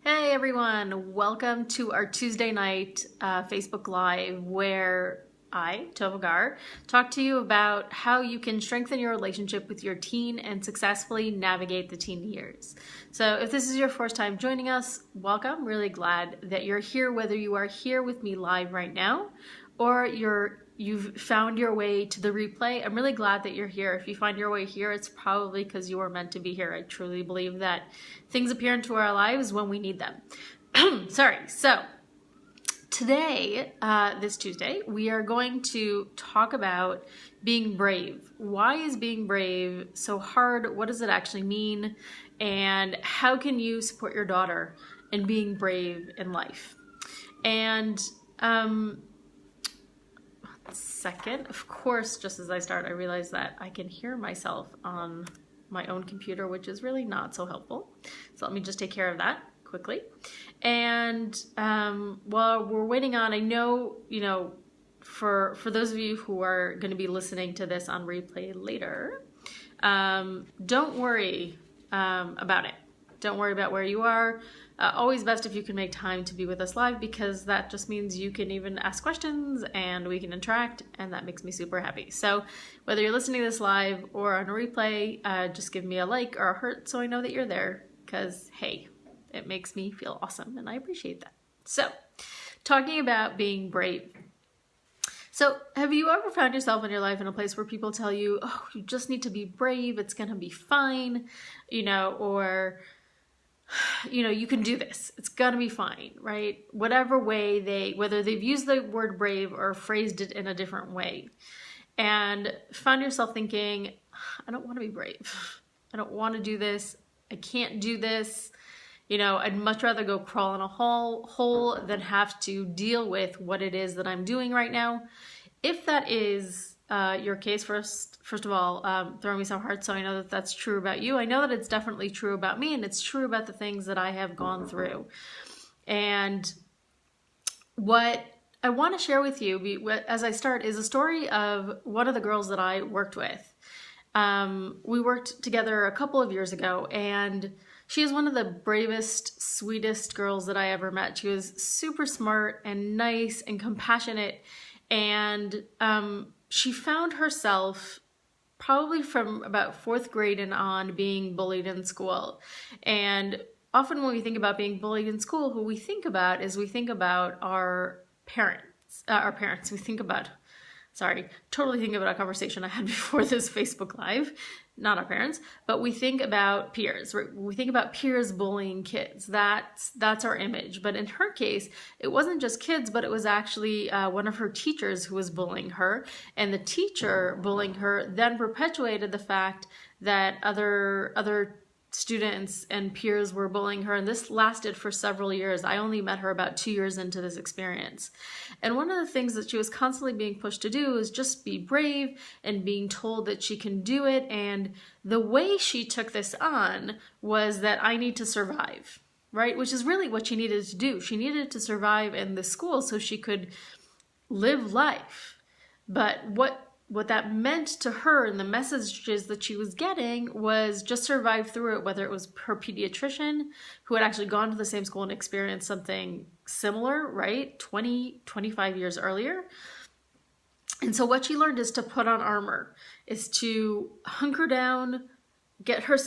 Hey everyone, welcome to our Tuesday night Facebook Live where I, Tova Gar, talk to you about how you can strengthen your relationship with your teen and successfully navigate the teen years. So if this is your first time joining us, welcome. Really glad that you're here, whether you are here with me live right now or you've found your way to the replay. I'm really glad that you're here. If you find your way here, it's probably because you were meant to be here. I truly believe that things appear into our lives when we need them. So today, this Tuesday, we are going to talk about being brave. Why is being brave so hard? What does it actually mean? And how can you support your daughter in being brave in life? And second, of course, just as I start, I realize that I can hear myself on my own computer, which is really not so helpful. So let me just take care of that quickly. And while we're waiting on, I know, for those of you who are going to be listening to this on replay later, don't worry about it. Don't worry about where you are. Always best if you can make time to be with us live, because that just means you can even ask questions and we can interact, and that makes me super happy. So whether you're listening to this live or on a replay, just give me a like or a heart so I know that you're there, because hey, it makes me feel awesome and I appreciate that. So talking about being brave. So have you ever found yourself in your life in a place where people tell you, oh, you just need to be brave, it's gonna be fine, or you can do this, it's gonna be fine, right? Whatever way whether they've used the word brave or phrased it in a different way, and found yourself thinking, I don't want to be brave. I don't want to do this. I can't do this. I'd much rather go crawl in a hole than have to deal with what it is that I'm doing right now. If that is your case, first of all, throw me some hearts so I know that that's true about you. I know that it's definitely true about me, and it's true about the things that I have gone through. And what I want to share with you as I start is a story of one of the girls that I worked with. We worked together a couple of years ago, and she is one of the bravest, sweetest girls that I ever met. She was super smart and nice and compassionate, and she found herself probably from about fourth grade and on being bullied in school. And often when we think about being bullied in school, who we think about our parents. Totally think about a conversation I had before this Facebook Live, not our parents, but we think about peers. We think about peers bullying kids. That's our image. But in her case, it wasn't just kids, but it was actually one of her teachers who was bullying her. And the teacher bullying her then perpetuated the fact that other students and peers were bullying her, and this lasted for several years. I only met her about 2 years into this experience. And one of the things that she was constantly being pushed to do is just be brave, and being told that she can do it. And the way she took this on was that I need to survive, right? Which is really what she needed to do. She needed to survive in the school so she could live life. But what that meant to her and the messages that she was getting was just survive through it, whether it was her pediatrician who had actually gone to the same school and experienced something similar, right? 25 years earlier. And so what she learned is to put on armor, is to hunker down,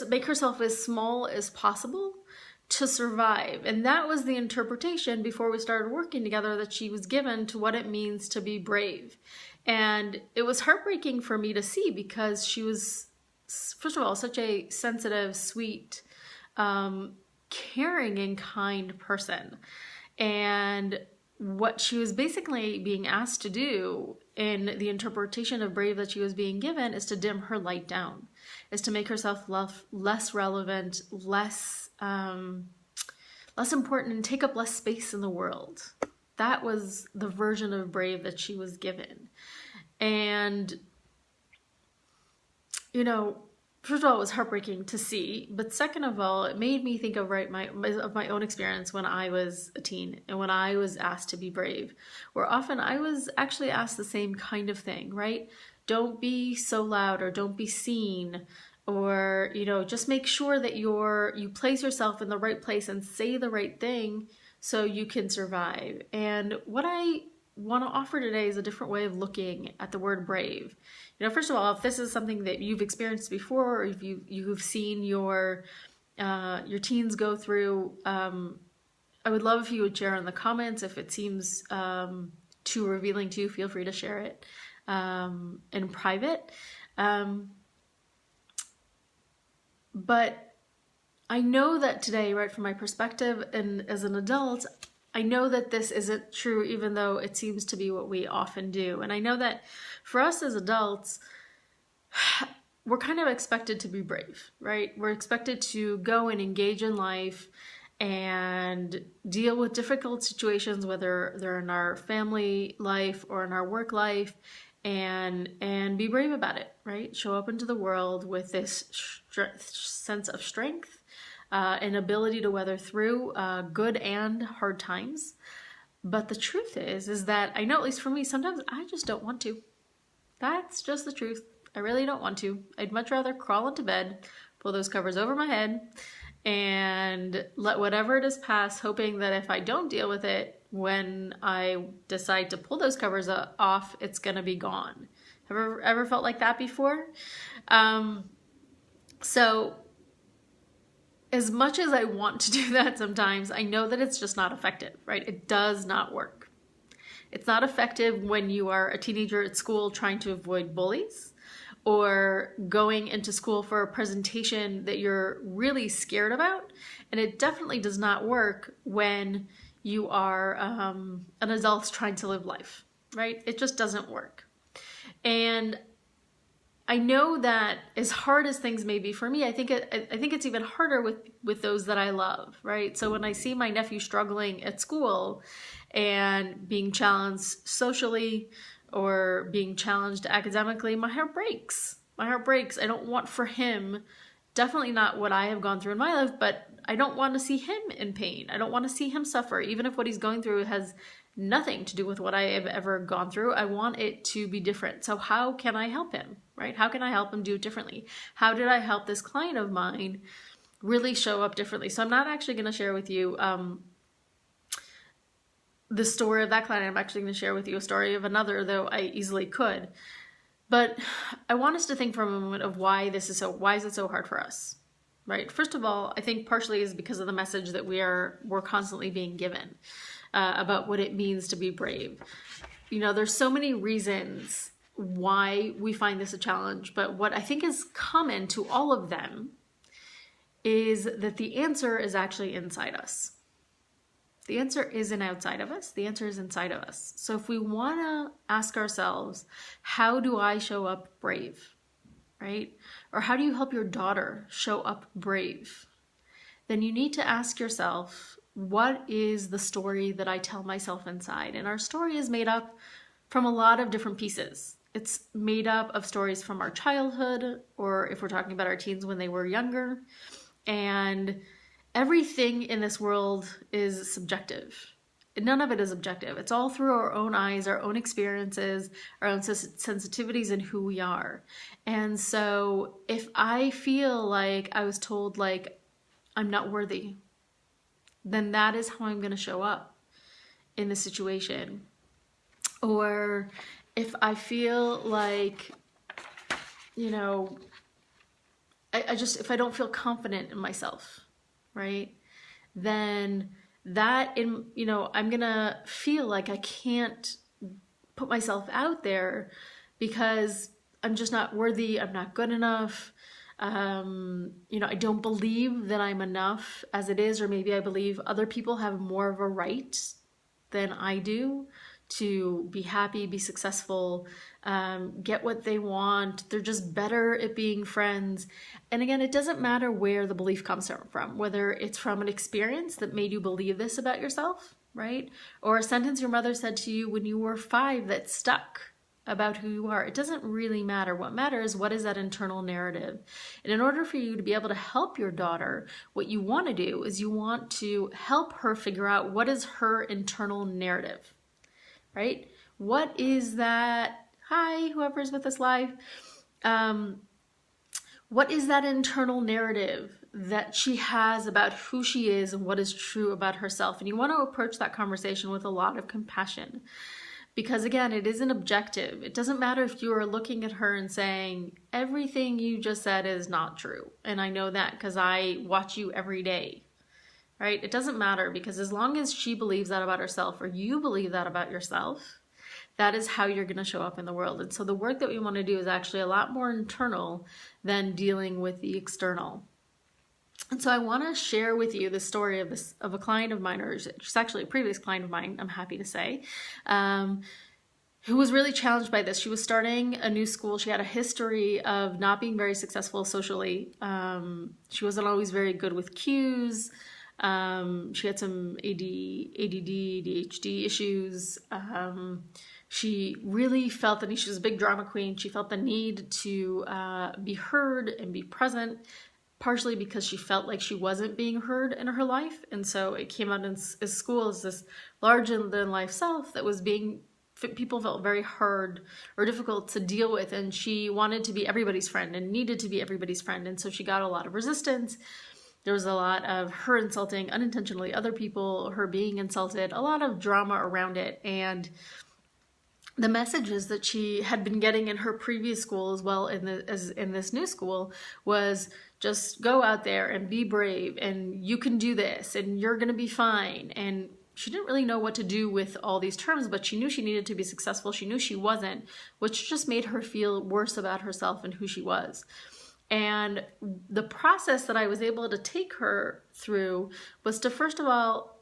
make herself as small as possible to survive. And that was the interpretation before we started working together that she was given to what it means to be brave. And it was heartbreaking for me to see, because she was, first of all, such a sensitive, sweet, caring and kind person. And what she was basically being asked to do in the interpretation of brave that she was being given is to dim her light down, is to make herself less relevant, less important, and take up less space in the world. That was the version of brave that she was given. And, first of all, it was heartbreaking to see. But second of all, it made me think of my own experience when I was a teen and when I was asked to be brave, where often I was actually asked the same kind of thing, right? Don't be so loud, or don't be seen. or, just make sure that you place yourself in the right place and say the right thing so you can survive. And what I want to offer today is a different way of looking at the word brave. First of all, if this is something that you've experienced before, or if you've seen your teens go through, I would love if you would share in the comments. If it seems too revealing to you, feel free to share it in private. But I know that today, right, from my perspective and as an adult, I know that this isn't true, even though it seems to be what we often do. And I know that for us as adults, we're kind of expected to be brave, right? We're expected to go and engage in life and deal with difficult situations, whether they're in our family life or in our work life, and be brave about it, right? Show up into the world with this sense of strength, and ability to weather through good and hard times. But the truth is that I know, at least for me, sometimes I just don't want to. That's just the truth. I really don't want to. I'd much rather crawl into bed, pull those covers over my head, and let whatever it is pass, hoping that if I don't deal with it, when I decide to pull those covers off, it's gonna be gone. Ever felt like that before? So as much as I want to do that sometimes, I know that it's just not effective, right? It does not work. It's not effective when you are a teenager at school trying to avoid bullies, or going into school for a presentation that you're really scared about. And it definitely does not work when you are an adult trying to live life, right? It just doesn't work. And I know that as hard as things may be for me, I think it's even harder with those that I love, right? So when I see my nephew struggling at school and being challenged socially or being challenged academically, my heart breaks. My heart breaks. I don't want for him, definitely not what I have gone through in my life, but I don't want to see him in pain. I don't want to see him suffer, even if what he's going through has nothing to do with what I have ever gone through. I want it to be different. So how can I help him, right? How can I help him do it differently? How did I help this client of mine really show up differently? So I'm not actually going to share with you the story of that client. I'm actually going to share with you a story of another, though I easily could. But I want us to think for a moment of why is it so hard for us, right? First of all, I think partially is because of the message that we're constantly being given about what it means to be brave. There's so many reasons why we find this a challenge, but what I think is common to all of them is that the answer is actually inside us. The answer isn't outside of us. The answer is inside of us. So if we want to ask ourselves, how do I show up brave, right? Or how do you help your daughter show up brave? Then you need to ask yourself, what is the story that I tell myself inside? And our story is made up from a lot of different pieces. It's made up of stories from our childhood, or if we're talking about our teens when they were younger. And everything in this world is subjective. None of it is objective. It's all through our own eyes, our own experiences, our own sensitivities, and who we are. And so if I feel like I was told like I'm not worthy, then that is how I'm going to show up in the situation. Or if I feel like, if I don't feel confident in myself, right? Then I'm gonna feel like I can't put myself out there because I'm just not worthy. I'm not good enough. I don't believe that I'm enough as it is, or maybe I believe other people have more of a right than I do to be happy, be successful, get what they want. They're just better at being friends. And again, it doesn't matter where the belief comes from, whether it's from an experience that made you believe this about yourself, right? Or a sentence your mother said to you when you were 5 that stuck about who you are. It doesn't really matter. What matters, what is that internal narrative? And in order for you to be able to help your daughter, what you want to do is you want to help her figure out what is her internal narrative, right? What is that? Hi, whoever's with us live. What is that internal narrative that she has about who she is and what is true about herself? And you want to approach that conversation with a lot of compassion. Because again, it isn't objective. It doesn't matter if you are looking at her and saying, everything you just said is not true. And I know that because I watch you every day, right? It doesn't matter, because as long as she believes that about herself, or you believe that about yourself, that is how you're going to show up in the world. And so the work that we want to do is actually a lot more internal than dealing with the external. And so I want to share with you the story of a client of mine, or she's actually a previous client of mine, I'm happy to say, who was really challenged by this. She was starting a new school. She had a history of not being very successful socially. She wasn't always very good with cues. She had some ADD, ADHD issues. She really felt the need. She was a big drama queen. She felt the need to be heard and be present, partially because she felt like she wasn't being heard in her life. And so it came out in school as this larger-than-life self that was being, people felt very hard or difficult to deal with. And she wanted to be everybody's friend and needed to be everybody's friend. And so she got a lot of resistance. There was a lot of her insulting unintentionally other people, her being insulted, a lot of drama around it. And the messages that she had been getting in her previous school as well as in this new school was just go out there and be brave, and you can do this, and you're going to be fine. And she didn't really know what to do with all these terms, but she knew she needed to be successful. She knew she wasn't, which just made her feel worse about herself and who she was. And the process that I was able to take her through was to, first of all,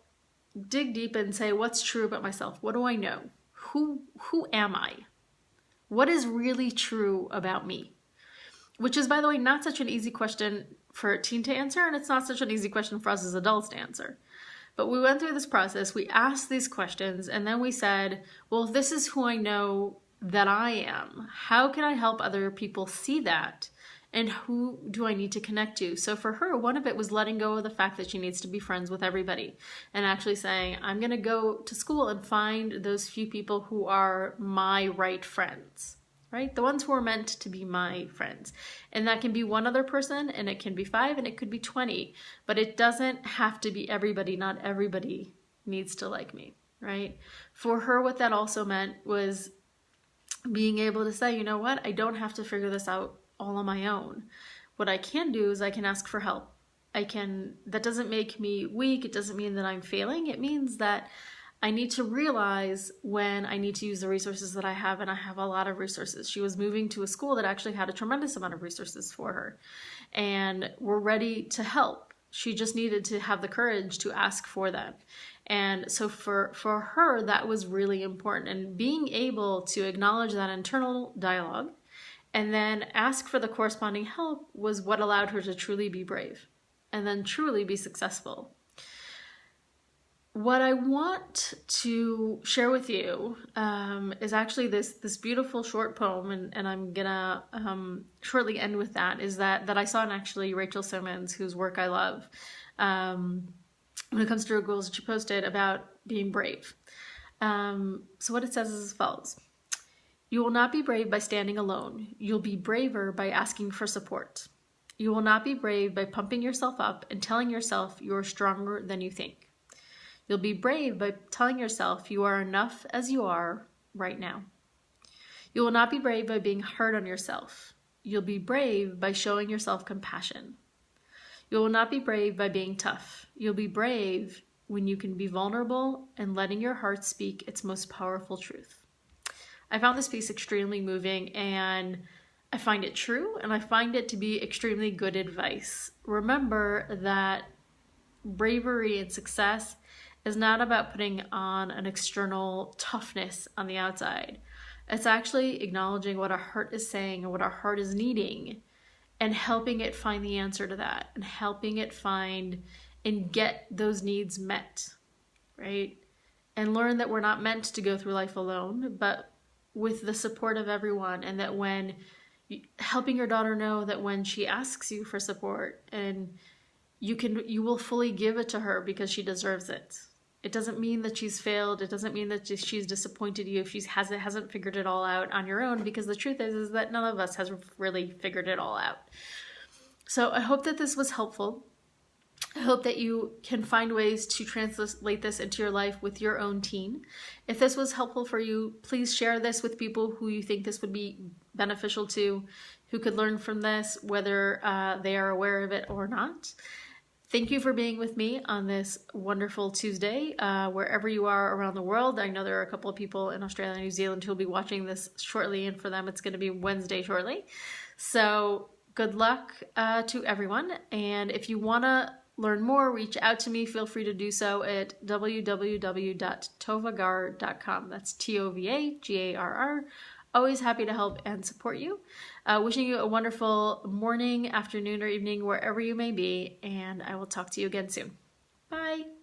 dig deep and say, what's true about myself? What do I know? Who am I? What is really true about me? Which is, by the way, not such an easy question for a teen to answer, and it's not such an easy question for us as adults to answer. But we went through this process, we asked these questions, and then we said, well, if this is who I know that I am, how can I help other people see that? And who do I need to connect to? So for her, one of it was letting go of the fact that she needs to be friends with everybody, and actually saying, I'm going to go to school and find those few people who are my right friends, right? The ones who are meant to be my friends. And that can be one other person, and it can be 5, and it could be 20, but it doesn't have to be everybody. Not everybody needs to like me, right? For her, what that also meant was being able to say, you know what? I don't have to figure this out all on my own. What I can do is I can ask for help. That doesn't make me weak. It doesn't mean that I'm failing. It means that I need to realize when I need to use the resources that I have, and I have a lot of resources. She was moving to a school that actually had a tremendous amount of resources for her, and we're ready to help. She just needed to have the courage to ask for them. And so for her, that was really important. And being able to acknowledge that internal dialogue and then ask for the corresponding help was what allowed her to truly be brave and then truly be successful. What I want to share with you is actually this beautiful short poem, and I'm gonna shortly end with that, is that I saw in actually Rachel Simmons, whose work I love, when it comes to her goals that she posted about being brave. So what it says is as follows. You will not be brave by standing alone. You'll be braver by asking for support. You will not be brave by pumping yourself up and telling yourself you are stronger than you think. You'll be brave by telling yourself you are enough as you are right now. You will not be brave by being hard on yourself. You'll be brave by showing yourself compassion. You will not be brave by being tough. You'll be brave when you can be vulnerable and letting your heart speak its most powerful truth. I found this piece extremely moving, and I find it true, and I find it to be extremely good advice. Remember that bravery and success is not about putting on an external toughness on the outside. It's actually acknowledging what our heart is saying and what our heart is needing, and helping it find the answer to that, and helping it find and get those needs met, right? And learn that we're not meant to go through life alone, but with the support of everyone. And that when helping your daughter know that when she asks you for support, and you will fully give it to her because she deserves it. It doesn't mean that she's failed. It doesn't mean that she's disappointed you if she hasn't figured it all out on your own, because the truth is that none of us has really figured it all out. So I hope that this was helpful. I hope that you can find ways to translate this into your life with your own teen. If this was helpful for you, please share this with people who you think this would be beneficial to, who could learn from this, whether they are aware of it or not. Thank you for being with me on this wonderful Tuesday, wherever you are around the world. I know there are a couple of people in Australia and New Zealand who will be watching this shortly, and for them it's going to be Wednesday shortly. So good luck to everyone. And if you want to learn more, reach out to me. Feel free to do so at www.tovagarr.com. That's TOVAGARR. Always happy to help and support you. Wishing you a wonderful morning, afternoon, or evening, wherever you may be, and I will talk to you again soon. Bye.